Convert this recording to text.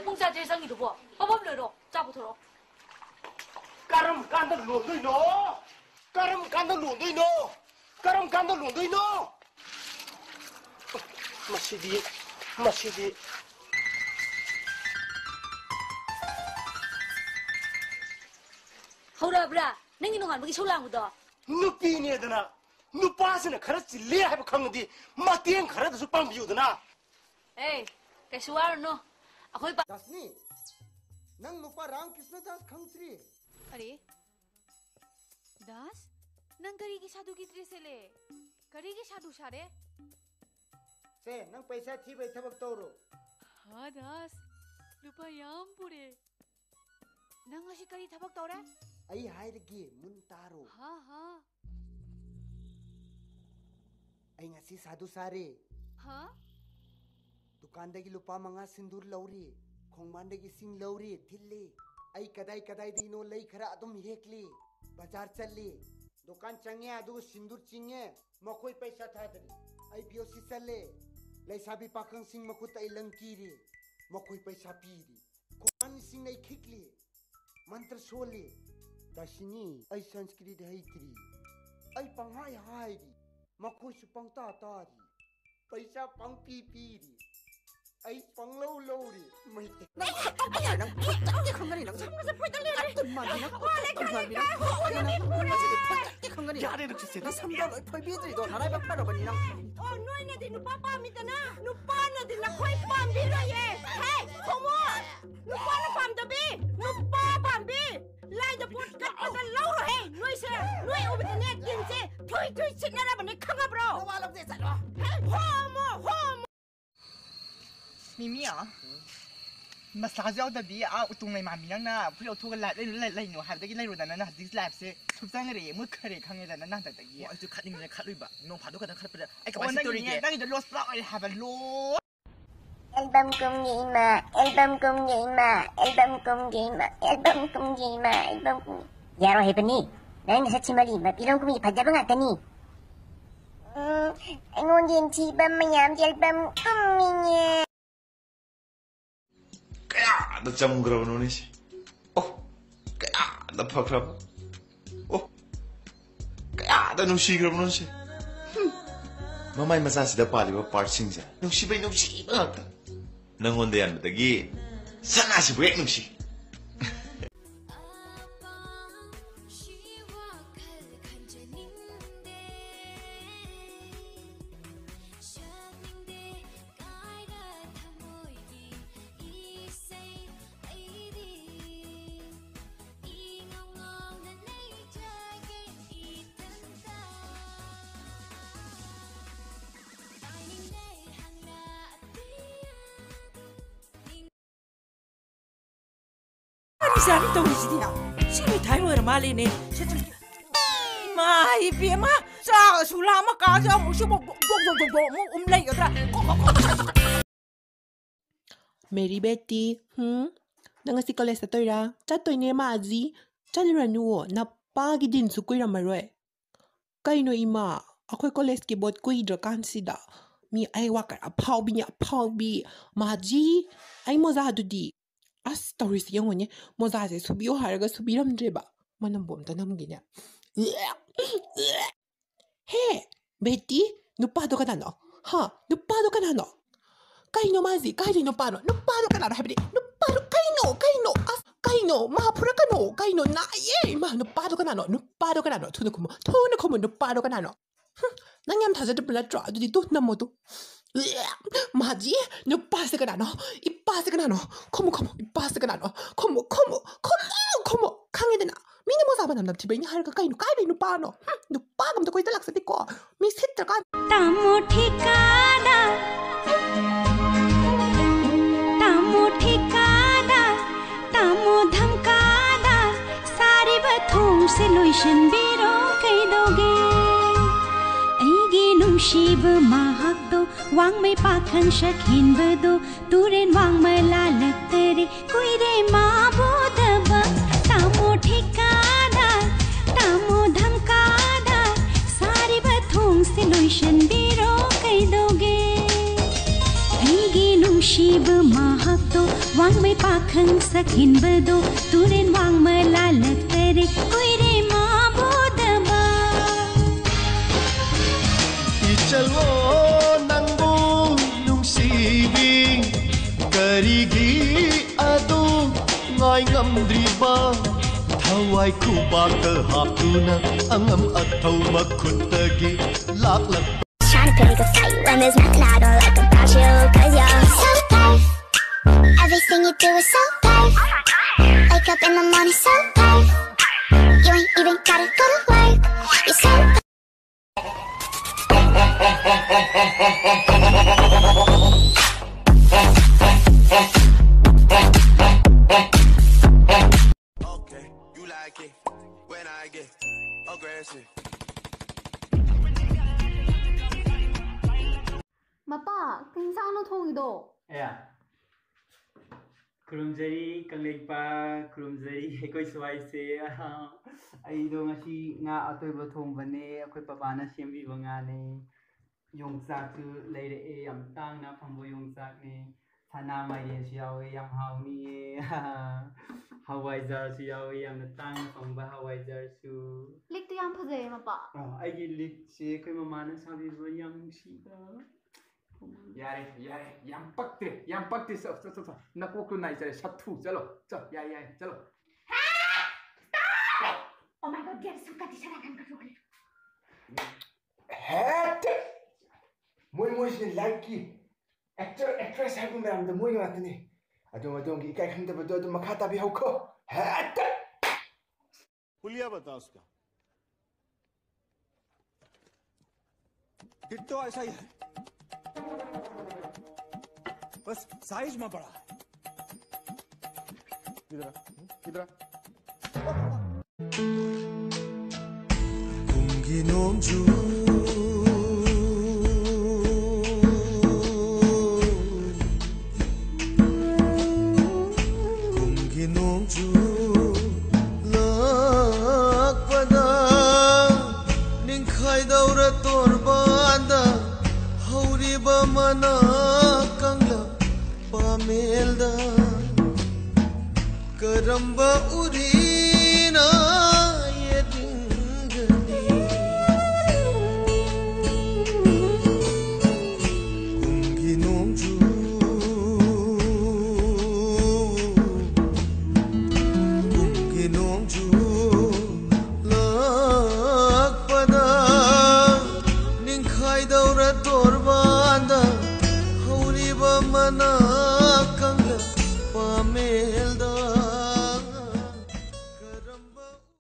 뽕짜 제일 상이도 뭐 빠밤래로 짜부터로 까름 간다 론도이 너 까름 간다 론도이 너 까름 간다 론도이 너 마시디 하우라브라 냉이 농한 뭐기 쇼랑부터 누피니에드나 누빠스나 가르치 레 하고 강디 마티엔 가르도 빵 비우드나 에이 개수아르노 아코이 빠 다스니 난 누빠 रामकृष्ण दास खंगत्री अरे दास नंग करीगी साधु की त्रिसेले करीगी साधु सारे से नंग पैसा थी बै थबक तोरो हाँ दास रुपा याम पुरे नंग अशी करी थबक तोरे आई हाइरगी मुन तारो हाँ हाँ आई ngasi साधु सारे हाँ दुकानदागी लुपा मंगा सिंदूर लौरी खोंगमानदागी सिंग लौरी थिल्ली आई कदाई दिनो लई खरा अदुम हेकली बाजार चलली दुकान चंगे अदु सिंदूर चिंगे मखोई पैसा थादरी आई बियोसी चले लैसाबी पाखंग सिंग मखुत आई लंकीरी मखोई पैसा पीरी खोमान सिंग आई खिकली मंत्र सोले दासिनी आई संस्कृत हैत्री आई पंहाय हायरी मखोई सु पंगता तारी पैसा पंपी पीरी आई पंगलो लोरी मैते नंग नंग फटके खंगनी नंग समसे फटले मानी नंग ओले खंगनी नंग ओले फटके खंगनी यारे नुक से 나 삼달 펄비드리도 나라에 박파로 버니 능 너희네 디 누빠 빰이잖아 누빠는 디 나 코이 빰비로예 헤이 호모 누빠는 빰더비 누빠 빰비 라이더 보트 까다 라우로 헤이 너희세 너희 오비드네 긴제 토이 치나라 버니 캉아브로 와람데 살아 호모 미미啊massage เอาแต่บีอ่ะตรงไหนมามีนั่งนะเพื่อเอาทุกข์ละเลยหนูหายไปได้รู้แต่นั้นนะดิสแลบเซ่ทุกจังเลยมือเคยครั้งนี้แต่นั้นน่าจะตะกี้ไอ้จุดคัดนี่มันคัดด้วยแบบน้องผ่านทุกคนคัดไปเลยไอ้กับไอ้ตัวนี้นั่งอยู่ในรถสปาร์ไอ้ฮาบันโล앨범 공개마 앨범 공개마 앨범 공개마 앨범 공개마 앨범 공개 야로 해보니 나는 사치말이 막 이런 꿈이 반잡은 같다니 오늘 집안 마냥 앨범 꿈이냐 kaya da jam grab no ni oh kaya da phak grab oh kaya da no shi grab no ni mamai masa sida pali ba part sing ja no shi bai no shi ba ta nangon de yan da gi sana shi break no shi 사람 동시디나 시미 타이머를 말리네 마 이비마 자 술라마 가자 무시 뭐 umlay더라 मेरी बेटी नंग सी college तोइरा चतोइने माजी चलरनु नप्पागी दिन सु कुइरमरोय कइनो इमा अखोय college की boat कुइद्र कानसिदा मी आई walker अफाउबी माजी आई मोजा दुदी अस तौरिस यंगोने मोजाजे सुबियो हारगा सुबिरमद्रेबा मनम बोमता नमगिने हे बेटी नुपादो कनानो हा नुपादो कनानो काइनो माजी काइनो नुपानो कनानो हाबिदि नुपादो काइनो अस काइनो मापुराकानो काइनो नाये 마 नुपादो कनानो 투누쿠모 नुपादो कनानो 낭ям 다저드 블라트라 두디 또 나모도 마지 नुपा스 कनानो 이빠스 कनानो 코모 이빠스 कनानो 코모 강해되나 미니모 사바 남남 집에 있는 할까 까이노 नुपानो नुपा감도 거의 달락서 있고 미 세트가 तामो ठिकाना तामो धमकाना सारी बथों से लोशन बिरो कई दोगे ऐगे नुशीब महक दो वांग में पाखन शकीन बदो तुरेन वांग में लालक तेरे कोई रे माबो दब तामो ठिकाना तामो धमकाना सारी बथों से लोशन बिरो कई दोगे ऐगे नुशीब महक दो वांग में पाखंग सखिन बदो तुरेन वांग मलालत करे कोई रे माँ बोदबा इचलो नंगो नुंसीबी करीगी अदो ngai ngamdriba thawai kubak haptuna angam athau makhutagi laklak Trying to pick a fight when there's nothing I don't like about you. Cause you're so tough. Everything you do is so tough. Wake up in the morning so tough. You ain't even gotta go to work. You're so Okay, you like it when I get aggressive. Mapa, kinsang no thongido. Yeah. Kurumjari kanglegpa kurumjari ekoi swai se ai do ngasi nga atoi ba thong bane akoi papa na sembi banga ne yongsak chu leire e yam tang na phambo yongsak ne thana mai ye siawe yam hauni hawai jar siawe yam na tang phamba hawai jar su Lik tu yang phajai mapa. ai gi lik se koi mama na sabi ba yam si ba यारे याम पकते सब नको को नहीं चले सत्थू चलो चल यार चलो Oh my god, get some cut sana kan ka hat moi se like ki actress ha gun ram da moi ma tani adong ki kai khang da ba do makha ta bi hau ko hat हुलिया बता उसका hit तो ऐसा ही है बस size में बड़ा है इधर Kungi nomju Kungi nomju lakpada ninkhai daura torbanda hauriba mana kangla pamelda karamba urina yedingani kungi nomju lakpada ninkhai daura torbanda hauriba mana kangla pamelda